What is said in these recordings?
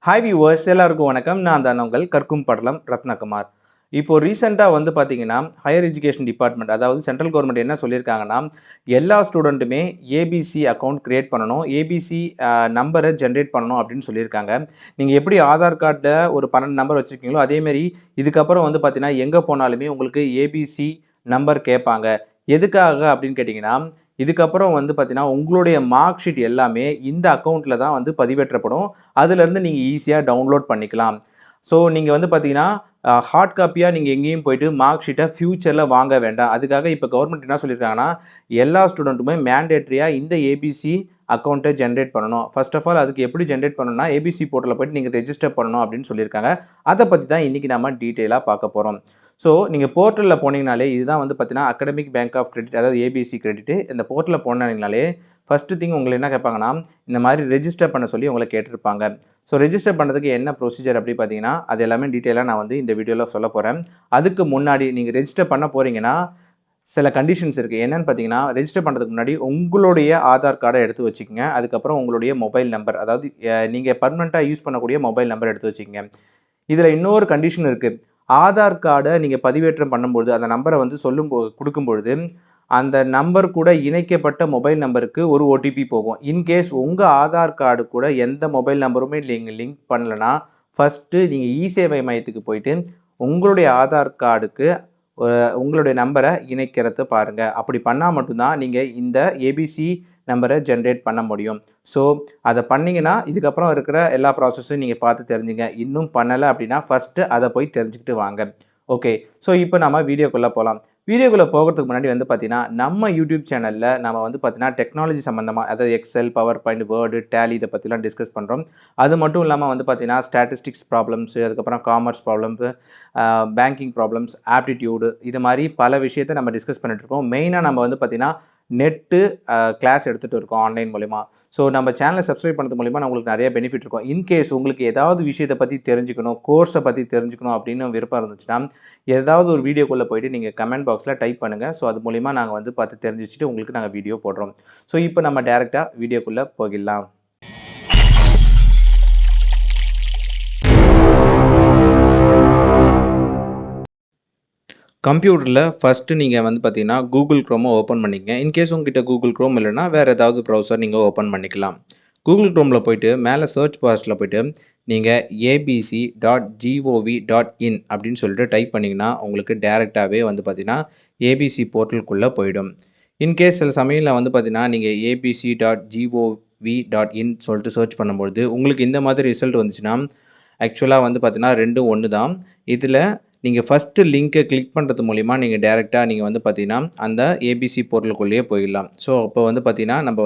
Hi viewers எல்லாருக்கும் வணக்கம். நான் தான் உங்கள் கற்கும் படலம் ரத்னகுமார். இப்போ ரீசெண்டாக பார்த்தீங்கன்னா, ஹையர் எஜுகேஷன் டிபார்ட்மெண்ட் அதாவது சென்ட்ரல் கவர்மெண்ட் என்ன சொல்லியிருக்காங்கன்னா, எல்லா ஸ்டூடெண்ட்டுமே ஏபிசி அக்கவுண்ட் கிரியேட் பண்ணணும். ஏபிசி நம்பரை ஜென்ரேட் பண்ணணும் அப்படின்னு சொல்லியிருக்காங்க. நீங்கள் எப்படி ஆதார் கார்டில் ஒரு 12 நம்பர் வச்சுருக்கீங்களோ, அதேமாரி இதுக்கப்புறம் பார்த்தீங்கன்னா, எங்கே போனாலுமே உங்களுக்கு ஏபிசி நம்பர் கேட்பாங்க. எதுக்காக அப்படின்னு கேட்டிங்கன்னா, இதுக்கப்புறம் பார்த்தீங்கன்னா, உங்களுடைய மார்க் ஷீட் எல்லாமே இந்த அக்கவுண்ட்டில் தான் பதிவேற்றப்படும். அதிலேருந்து நீங்கள் ஈஸியாக டவுன்லோட் பண்ணிக்கலாம். ஸோ நீங்கள் பார்த்தீங்கன்னா, ஹார்ட் காப்பியாக நீங்கள் எங்கேயும் போயிட்டு மார்க் ஷீட்டை ஃப்யூச்சரில் வாங்க வேண்டாம். அதுக்காக இப்போ கவர்மெண்ட் என்ன சொல்லியிருக்காங்கன்னா, எல்லா ஸ்டூடெண்ட்டுமே மேண்டேட்ரியாக இந்த ஏபிசி அக்கௌண்ட்டை ஜென்ரேட் பண்ணணும். ஃபர்ஸ்ட் ஆஃப் ஆல் அதுக்கு எப்படி ஜென்ரேட் பண்ணணும்னா, ஏபிசி போர்ட்டலில் போய்ட்டு நீங்கள் ரெஜிஸ்டர் பண்ணணும் அப்படின்னு சொல்லியிருக்காங்க. அதை பற்றி தான் இன்றைக்கி நம்ம டீட்டெயிலாக பார்க்க போகிறோம். ஸோ நீங்கள் போர்ட்டலில் போனீங்கனாலே இதுதான் பார்த்தீங்கன்னா, அகாடமிக் பேங்க் ஆஃப் கிரெடிட் அதாவது ஏபிசி கிரெடிட். இந்த போர்ட்டலில் போனீங்கனாலே ஃபஸ்ட்டு திங் உங்களை என்ன கேட்பாங்கன்னா, இந்த மாதிரி ரெஜிஸ்டர் பண்ண சொல்லி உங்களை கேட்டிருப்பாங்க. ஸோ ரெஜிஸ்டர் பண்ணுறதுக்கு என்ன ப்ரொசீஜர் அப்படி பார்த்தீங்கன்னா, அது எல்லாமே டீட்டெயிலாக நான் இந்த வீடியோவில் சொல்ல போகிறேன். அதுக்கு முன்னாடி நீங்கள் ரெஜிஸ்டர் பண்ண போகிறீங்கன்னா, சில கண்டிஷன்ஸ் இருக்குது. என்னென்னு பார்த்தீங்கன்னா, ரெஜிஸ்டர் பண்ணுறதுக்கு முன்னாடி உங்களுடைய ஆதார் கார்டை எடுத்து வச்சுக்கோங்க. அதுக்கப்புறம் உங்களுடைய மொபைல் நம்பர் அதாவது நீங்கள் பர்மனெண்ட்டாக யூஸ் பண்ணக்கூடிய மொபைல் நம்பர் எடுத்து வச்சுக்கோங்க. இதில் இன்னொரு கண்டிஷன் இருக்குது. ஆதார் கார்டை நீங்கள் பதிவேற்றம் பண்ணும்பொழுது அந்த நம்பரை கொடுக்கும்பொழுது அந்த நம்பர் கூட இணைக்கப்பட்ட மொபைல் நம்பருக்கு ஒரு ஓடிபி போகும். இன்கேஸ் உங்கள் ஆதார் கார்டு கூட எந்த மொபைல் நம்பருமே நீங்கள் லிங்க் பண்ணலைன்னா, ஃபஸ்ட்டு நீங்கள் இசேவை மையத்துக்கு போயிட்டு உங்களுடைய ஆதார் கார்டுக்கு உங்களுடைய நம்பரை இணைக்கிறத பாருங்கள். அப்படி பண்ணால் மட்டும்தான் நீங்கள் இந்த ஏபிசி நம்பரை ஜென்ரேட் பண்ண முடியும். ஸோ அதை பண்ணிங்கன்னா இதுக்கப்புறம் இருக்கிற எல்லா ப்ராசஸும் நீங்கள் பார்த்து தெரிஞ்சுங்க. இன்னும் பண்ணலை அப்படின்னா ஃபஸ்ட்டு அதை போய் தெரிஞ்சுக்கிட்டு வாங்க. ஓகே. ஸோ இப்போ நம்ம வீடியோக்குள்ளே போகலாம். வீடியோக்குள்ளே போகிறதுக்கு முன்னாடி பார்த்தீங்கன்னா, நம்ம யூடியூப் சேனலில் நம்ம பார்த்தீங்கன்னா டெக்னாலஜி சம்மந்தமாக அதாவது Excel, PowerPoint, Word, Tally இதை பற்றிலாம் டிஸ்கஸ் பண்ணுறோம். அது மட்டும் இல்லாமல் பார்த்தீங்கன்னா ஸ்டாட்டிஸ்டிக்ஸ் ப்ராப்ளம்ஸு, அதுக்கப்புறம் commerce problems, banking problems, aptitude இது மாதிரி பல விஷயத்தை நம்ம டிஸ்கஸ் பண்ணிட்டுருக்கோம். மெயினாக நம்ம பார்த்தீங்கன்னா நெட்டு கிளாஸ் எடுத்துகிட்டு இருக்கோம் ஆன்லைன் மூலிமா. ஸோ நம்ம சேனலை சப்ஸ்கிரைப் பண்ணுறது மூலிமா உங்களுக்கு நிறைய பெனிஃபிட் இருக்கும். இன்கேஸ் உங்களுக்கு ஏதாவது விஷயத்தை பற்றி தெரிஞ்சுக்கணும், கோர்ஸை பற்றி தெரிஞ்சுக்கணும் அப்படின்னு விருப்பம் இருந்துச்சுன்னா, ஏதாவது ஒரு வீடியோக்குள்ளே போய்ட்டு நீங்கள் கமெண்ட் பாக்ஸில் டைப் பண்ணுங்கள். ஸோ அது மூலிமா நாங்கள் பார்த்து தெரிஞ்சுட்டு உங்களுக்கு நாங்கள் வீடியோ போடுறோம். ஸோ இப்போ நம்ம டேரெக்டாக வீடியோக்குள்ளே போகிடலாம். கம்ப்யூட்டரில் ஃபஸ்ட்டு நீங்கள் பார்த்தீங்கன்னா கூகுள் க்ரோமை ஓப்பன் பண்ணிக்கங்க. இன்கேஸ் உங்ககிட்ட கூகுள் க்ரோம் இல்லைன்னா வேறு ஏதாவது ப்ரௌசர் நீங்கள் ஓப்பன் பண்ணிக்கலாம். கூகுள் க்ரோமில் போய்ட்டு மேலே சர்ச் பாக்ஸில் போய்ட்டு நீங்கள் abc.gov.in அப்படின்னு சொல்லிட்டு டைப் பண்ணிங்கன்னா உங்களுக்கு டேரெக்டாகவே பார்த்தீங்கன்னா ஏபிசி போர்ட்டலுக்குள்ளே போயிடும். இன்கேஸ் சில சமயத்தில் பார்த்தீங்கன்னா நீங்கள் abc.gov.in சொல்லிட்டு சர்ச் பண்ணும்பொழுது உங்களுக்கு இந்த மாதிரி ரிசல்ட் வந்துச்சுன்னா ஆக்சுவலாக பார்த்தீங்கன்னா ரெண்டும் ஒன்று தான். இதில் நீங்கள் ஃபஸ்ட்டு லிங்க்கை கிளிக் பண்ணுறது மூலிமா நீங்கள் டேரெக்டாக நீங்கள் பார்த்தீங்கன்னா அந்த ஏபிசி போர்ட்டலுக்குள்ளேயே போயிடலாம். ஸோ அப்போ பார்த்தீங்கன்னா நம்ம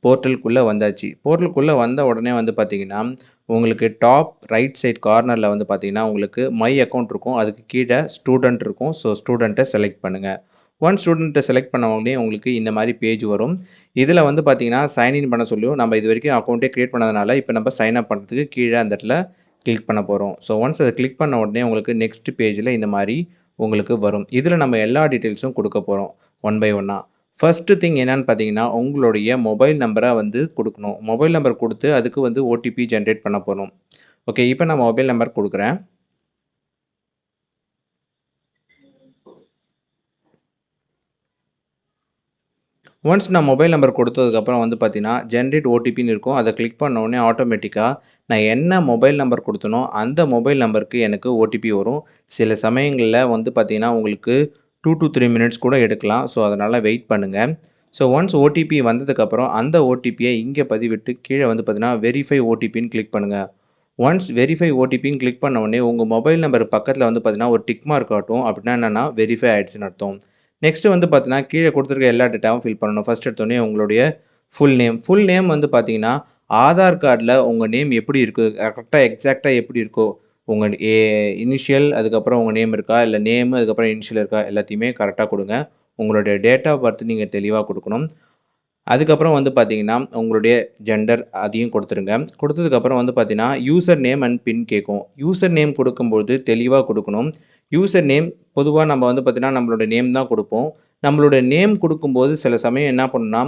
போர்ட்டலுக்குள்ளே வந்தாச்சு. போர்ட்டலுக்குள்ளே வந்த உடனே பார்த்தீங்கன்னா உங்களுக்கு டாப் ரைட் சைட் கார்னரில் பார்த்தீங்கன்னா உங்களுக்கு மை அக்கௌண்ட் இருக்கும். அதுக்கு கீழே ஸ்டூடெண்ட் இருக்கும். ஸோ ஸ்டூடெண்ட்டை செலக்ட் பண்ணுங்கள். ஒன் ஸ்டூடெண்ட்டை செலக்ட் பண்ண உடனே உங்களுக்கு இந்த மாதிரி பேஜ் வரும். இதில் பார்த்தீங்கன்னா சைன்இன் பண்ண சொல்லியும் நம்ம இது வரைக்கும் அக்கௌண்ட்டே க்ரியேட் பண்ணதுனால இப்போ நம்ம சைன் அப் பண்ணுறதுக்கு கீழே அந்த இடத்துல கிளிக் பண்ண போகிறோம். ஸோ ஒன்ஸ் அதை கிளிக் பண்ண உடனே உங்களுக்கு நெக்ஸ்ட் பேஜில் இந்த மாதிரி உங்களுக்கு வரும். இதில் நம்ம எல்லா டீட்டெயில்ஸும் கொடுக்க போகிறோம் ஒன் பை ஒன்னாக. ஃபஸ்ட்டு திங் என்னென்னு பார்த்தீங்கன்னா உங்களுடைய மொபைல் நம்பரை கொடுக்கணும். மொபைல் நம்பர் கொடுத்து அதுக்கு ஓடிபி ஜென்ரேட் பண்ண போகிறோம். ஓகே, இப்போ நான் மொபைல் நம்பர் கொடுக்குறேன். ஒன்ஸ் நான் மொபைல் நம்பர் கொடுத்ததுக்கப்புறம் பார்த்தீங்கன்னா ஜென்ரேட் ஓடிபின்னு இருக்கும். அதை கிளிக் பண்ண உடனே ஆட்டோமேட்டிக்காக நான் என்ன மொபைல் நம்பர் கொடுத்தனோ அந்த மொபைல் நம்பருக்கு எனக்கு ஓடிபி வரும். சில சமயங்களில் பார்த்தீங்கன்னா உங்களுக்கு 2 to 3 மினிட்ஸ் கூட எடுக்கலாம். ஸோ அதனால் வெயிட் பண்ணுங்கள். ஸோ ஒன்ஸ் ஓடிபி வந்ததுக்கப்புறம் அந்த ஓடிபியை இங்கே பதிவிட்டு கீழே பார்த்தீங்கன்னா வெரிஃபை ஓடிபின்னு கிளிக் பண்ணுங்கள். ஒன்ஸ் வெரிஃபை ஓடிபின்னு கிளிக் பண்ண உடனே உங்கள் மொபைல் நம்பர் பக்கத்தில் பார்த்தீங்கன்னா ஒரு டிக் மார்க் காட்டும். அப்படின்னா என்னென்னா வெரிஃபை ஆகிடுச்சுன்னு அர்த்தம். நெக்ஸ்ட்டு பார்த்தீங்கன்னா கீழே கொடுத்துருக்க எல்லா டேட்டாவும் ஃபில் பண்ணணும். ஃபஸ்ட் எடுத்தோடனே உங்களுடைய ஃபுல் நேம் பார்த்தீங்கன்னா ஆதார் கார்டில் உங்கள் நேம் எப்படி இருக்குது, கரெக்டாக எக்ஸாக்டாக எப்படி இருக்கோ உங்கள் இனிஷியல் அதுக்கப்புறம் உங்கள் நேம் இருக்கா, இல்லை நேமு அதுக்கப்புறம் இனிஷியல் இருக்கா எல்லாத்தையுமே கரெக்டாக கொடுங்க. உங்களுடைய டேட் ஆஃப் பர்த் நீங்கள் தெளிவாக கொடுக்கணும். அதுக்கப்புறம் பார்த்தீங்கன்னா உங்களுடைய ஜெண்டர் அதையும் கொடுத்துருங்க. கொடுத்ததுக்கப்புறம் பார்த்தீங்கன்னா யூசர் நேம் அண்ட் பின் கேட்கும். யூசர் நேம் கொடுக்கும்போது தெளிவாக கொடுக்கணும். யூசர் நேம் பொதுவாக நம்ம பார்த்தீங்கன்னா நம்மளோட நேம் தான் கொடுப்போம். நம்மளோட நேம் கொடுக்கும்போது சில சமயம் என்ன பண்ணணும்னா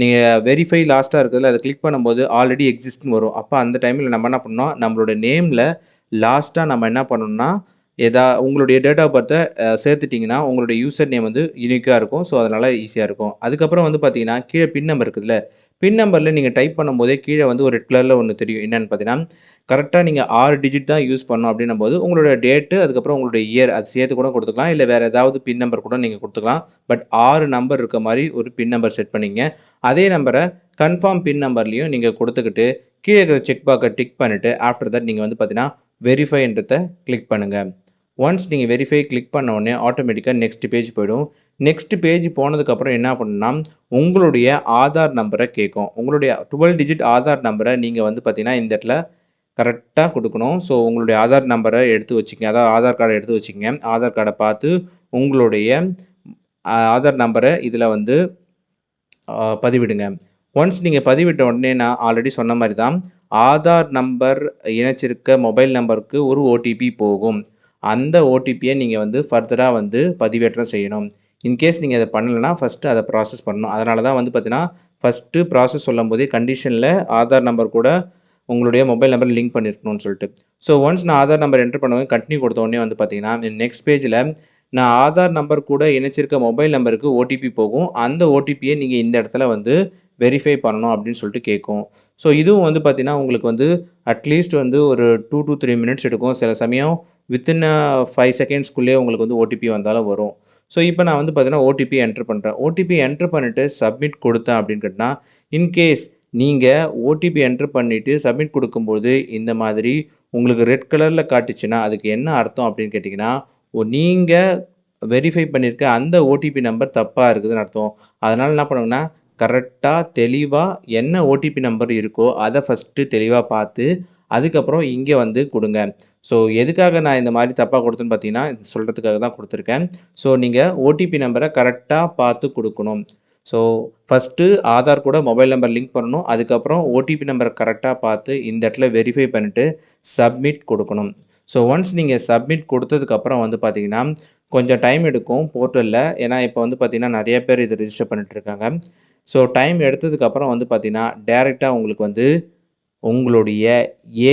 நீங்கள் வெரிஃபை லாஸ்ட்டாக இருக்கிறதுல அதை கிளிக் பண்ணும்போது ஆல்ரெடி எக்ஸிஸ்ட்னு வரும். அப்போ அந்த டைமில் நம்ம என்ன பண்ணணும், நம்மளோட நேமில் லாஸ்ட்டாக நம்ம என்ன பண்ணணும்னா, உங்களுடைய டேட் ஆஃப் பர்த்தை சேர்த்துட்டிங்கன்னா உங்களுடைய யூசர் நேம் வந்து யூனிக்காக இருக்கும். ஸோ அதனால் ஈஸியாக இருக்கும். அதுக்கப்புறம் வந்து பார்த்தீங்கன்னா கீழே பின் நம்பர் இருக்குதுல்ல, பின் நம்பரில் நீங்கள் டைப் பண்ணும்போதே கீழே வந்து ஒரு ரெட் கலரில் ஒன்று தெரியும். என்னென்னு பார்த்தீங்கன்னா, கரெக்டாக நீங்கள் 6 டிஜிட் தான் யூஸ் பண்ணணும் அப்படின்னும் போது உங்களோட டேட்டு அதுக்கப்புறம் உங்களுடைய இயர் அது சேர்த்து கூட கொடுத்துக்கலாம். இல்லை வேறு ஏதாவது பின் நம்பர் கூட நீங்கள் கொடுத்துக்கலாம். பட் 6 நம்பர் இருக்க மாதிரி ஒரு பின் நம்பர் செட் பண்ணிங்க. அதே நம்பரை கன்ஃபார்ம் பின் நம்பர்லேயும் நீங்கள் கொடுத்துக்கிட்டு கீழே இருக்கிற செக் பாக்கை டிக் பண்ணிவிட்டு ஆஃப்டர் தட் நீங்கள் வந்து பார்த்தீங்கன்னா வெரிஃபைன்றதை கிளிக் பண்ணுங்கள். ஒன்ஸ் நீங்கள் வெரிஃபை கிளிக் பண்ண உடனே ஆட்டோமேட்டிக்காக நெக்ஸ்ட் பேஜ் போயிடும். நெக்ஸ்ட் பேஜ் போனதுக்கப்புறம் என்ன பண்ணுன்னா, உங்களுடைய ஆதார் நம்பரை கேட்கும். உங்களுடைய 12 டிஜிட் ஆதார் நம்பரை நீங்கள் வந்து பார்த்தீங்கன்னா இந்த இடத்துல கரெக்டாக கொடுக்கணும். ஸோ உங்களுடைய ஆதார் நம்பரை எடுத்து வச்சுக்கங்க. அதாவது ஆதார் கார்டை எடுத்து வச்சுக்கங்க. ஆதார் கார்டை பார்த்து உங்களுடைய ஆதார் நம்பரை இதில் வந்து பதிவிடுங்க. ஒன்ஸ் நீங்கள் பதிவிட்ட உடனே நான் ஆல்ரெடி சொன்ன மாதிரி தான் ஆதார் நம்பர் இணைச்சிருக்க மொபைல் நம்பருக்கு ஒரு ஓடிபி போகும். அந்த ஓடிபியை நீங்கள் வந்து ஃபர்தராக வந்து பதிவேற்றம் செய்யணும். இன்கேஸ் நீங்கள் அதை பண்ணலைன்னா ஃபஸ்ட்டு அதை ப்ராசஸ் பண்ணணும். அதனால தான் வந்து பார்த்தீங்கன்னா ஃபஸ்ட்டு ப்ராசஸ் சொல்லும் போதே கண்டிஷனில் ஆதார் நம்பர் கூட உங்களுடைய மொபைல் நம்பர் லிங்க் பண்ணியிருக்கணும்னு சொல்லிட்டு. ஸோ ஒன்ஸ் நான் ஆதார் நம்பர் என்ட்ரு பண்ணுவேன் கண்டினியூ கொடுத்த உடனே வந்து பார்த்தீங்கன்னா நெக்ஸ்ட் பேஜில் நான் ஆதார் நம்பர் கூட இணைச்சிருக்க மொபைல் நம்பருக்கு ஓடிபி போகும். அந்த ஓடிபியை நீங்கள் இந்த இடத்துல வந்து வெரிஃபை பண்ணணும் அப்படின்னு சொல்லிட்டு கேட்கும். ஸோ இதுவும் வந்து பார்த்தீங்கன்னா உங்களுக்கு வந்து அட்லீஸ்ட் வந்து ஒரு 2 to 3 மினிட்ஸ் எடுக்கும். சில சமயம் வித்தின் 5 செகண்ட்ஸ்க்குள்ளேயே உங்களுக்கு வந்து ஓடிபி வந்தாலும் வரும். ஸோ இப்போ நான் வந்து பார்த்தீங்கன்னா ஓடிபி என்ட்ரு பண்ணுறேன். ஓடிபி என்ட்ரு பண்ணிவிட்டு சப்மிட் கொடுத்தேன் அப்படின்னு கேட்டால், இன்கேஸ் நீங்கள் ஓடிபி என்ட்ரு பண்ணிவிட்டு சப்மிட் கொடுக்கும்போது இந்த மாதிரி உங்களுக்கு ரெட் கலரில் காட்டுச்சுன்னா அதுக்கு என்ன அர்த்தம் அப்படின்னு கேட்டிங்கன்னா, நீங்கள் வெரிஃபை பண்ணியிருக்க அந்த ஓடிபி நம்பர் தப்பாக இருக்குதுன்னு அர்த்தம். அதனால் என்ன பண்ணுங்கன்னா கரெக்டாக தெளிவாக என்ன ஓடிபி நம்பர் இருக்கோ அதை ஃபஸ்ட்டு தெளிவாக பார்த்து அதுக்கப்புறம் இங்கே வந்து கொடுங்க. ஸோ எதுக்காக நான் இந்த மாதிரி தப்பாக கொடுத்தேன்னு பார்த்தீங்கன்னா சொல்கிறதுக்காக தான் கொடுத்துருக்கேன். ஸோ நீங்கள் ஓடிபி நம்பரை கரெக்டாக பார்த்து கொடுக்கணும். ஸோ ஃபஸ்ட்டு ஆதார் கூட மொபைல் நம்பர் லிங்க் பண்ணணும். அதுக்கப்புறம் ஓடிபி நம்பரை கரெக்டாக பார்த்து இந்த இடத்துல வெரிஃபை பண்ணிவிட்டு சப்மிட் கொடுக்கணும். ஸோ ஒன்ஸ் நீங்கள் சப்மிட் கொடுத்ததுக்கப்புறம் வந்து பார்த்தீங்கன்னா கொஞ்சம் டைம் எடுக்கும் போர்ட்டலில். ஏன்னா இப்போ வந்து பார்த்தீங்கன்னா நிறைய பேர் இது ரிஜிஸ்டர் பண்ணிட்டுருக்காங்க. ஸோ டைம் எடுத்ததுக்கப்புறம் வந்து பார்த்தீங்கன்னா டைரெக்டாக உங்களுக்கு வந்து உங்களுடைய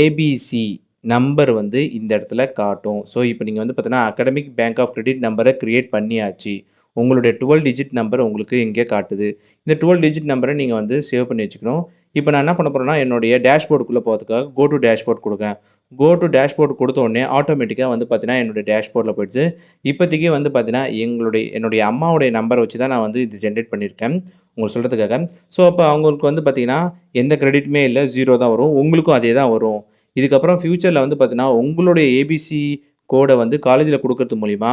ஏபிசி நம்பர் வந்து இந்த இடத்துல காட்டும். ஸோ இப்போ நீங்கள் வந்து பார்த்தீங்கன்னா அகாடமிக் பேங்க் ஆஃப் கிரெடிட் நம்பரை க்ரியேட் பண்ணியாச்சு. உங்களுடைய 12 டிஜிட் நம்பர் உங்களுக்கு இங்கே காட்டுது. இந்த 12 டிஜிட் நம்பரை நீங்கள் வந்து சேவ் பண்ணி வச்சுக்கணும். இப்போ நான் என்ன பண்ண போகிறேன்னா என்னுடைய டேஷ்போர்டுக்குள்ளே போகிறதுக்காக கோ டு டேஷ்போர்ட் கொடுக்குறேன். கோ டு டேஷ்போர்ட் கொடுத்த உடனே ஆட்டோமேட்டிக்காக வந்து பார்த்தீங்கன்னா என்னுடைய டேஷ்போர்டில் போயிடுச்சு. இப்போதைக்கு வந்து பார்த்தீங்கன்னா என்னுடைய அம்மாவுடைய நம்பரை வச்சு தான் நான் வந்து இது ஜென்ரேட் பண்ணியிருக்கேன் உங்களுக்கு சொல்கிறதுக்காக. ஸோ அப்போ அவங்களுக்கு வந்து பார்த்தீங்கன்னா எந்த கிரெடிட்டுமே இல்லை, 0 தான் வரும். உங்களுக்கும் அதே தான் வரும். இதுக்கப்புறம் ஃப்யூச்சரில் வந்து பார்த்தீங்கன்னா உங்களுடைய ஏபிசி கோடை வந்து காலேஜில் கொடுக்கறது மூலிமா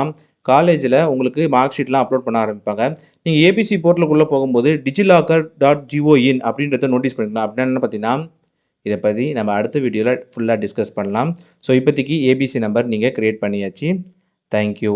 காலேஜில் உங்களுக்கு மார்க் ஷீட்லாம் அப்லோட் பண்ண ஆரம்பிப்பாங்க. நீங்கள் ஏபிசி போர்ட்டலுக்குள்ளே போகும்போது digillocker.gov.in அப்படின்றத நோட்டீஸ் பண்ணிக்கலாம். அப்படின்னா என்ன பார்த்தீங்கன்னா இதை பற்றி நம்ம அடுத்த வீடியோவில் ஃபுல்லாக டிஸ்கஸ் பண்ணலாம். ஸோ இப்போதைக்கு ஏபிசி நம்பர் நீங்கள் க்ரியேட் பண்ணியாச்சு. தேங்க்யூ.